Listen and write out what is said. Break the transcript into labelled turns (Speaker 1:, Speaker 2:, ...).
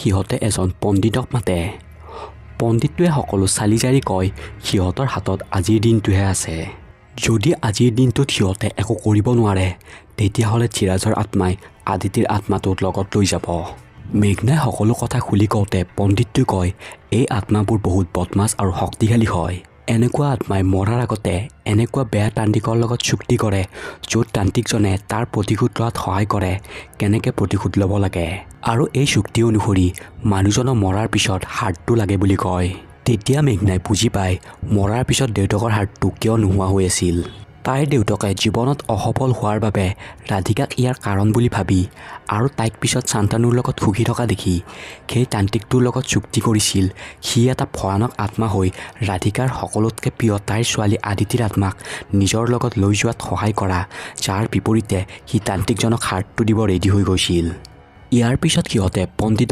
Speaker 1: সিহঁতে এজন পণ্ডিতক মাতে। পণ্ডিতটোৱে সকলো চালি জাৰি কয় সিহঁতৰ হাতত আজিৰ দিনটোহে আছে। যদি আজিৰ দিনটোত সিহঁতে একো কৰিব নোৱাৰে তেতিয়াহ'লে ধীৰাজৰ আত্মাই আদিতিৰ আত্মাটোত লগত লৈ যাব। মেঘনাই সকলো কথা খুলি কওঁতে পণ্ডিতটোৱে কয় এই আত্মাবোৰ বহুত বদমাছ আৰু শক্তিশালী হয়। এনেকুৱা আত্মাই মৰাৰ আগতে এনেকুৱা বেয়া তান্ত্ৰিকৰ লগত চুক্তি কৰে য'ত তান্ত্ৰিকজনে তাৰ প্ৰতিশোধ লোৱাত সহায় কৰে কেনেকৈ প্ৰতিশোধ ল'ব লাগে, আৰু এই চুক্তি অনুসৰি মানুহজনৰ মৰাৰ পিছত হাড়টো লাগে বুলি কয়। তেতিয়া মেঘনাই বুজি পায় মৰাৰ পিছত দেউতাকৰ হাড়টো কিয় নোহোৱা হৈ আছিল। তাইৰ দেউতাকে জীৱনত অসফল হোৱাৰ বাবে ৰাধিকাক ইয়াৰ কাৰণ বুলি ভাবি আৰু তাইক পিছত শান্তানুৰ লগত সুখী থকা দেখি সেই তান্ত্ৰিকটোৰ লগত চুক্তি কৰিছিল সি এটা ভয়ানক আত্মা হৈ ৰাধিকাৰ সকলোতকৈ প্ৰিয় তাইৰ ছোৱালী আদিতিৰ আত্মাক নিজৰ লগত লৈ যোৱাত সহায় কৰা, যাৰ বিপৰীতে সি তান্ত্ৰিকজনক হাড়টো দিব ৰেডি হৈ গৈছিল। ইয়াৰ পিছত সিহঁতে পণ্ডিত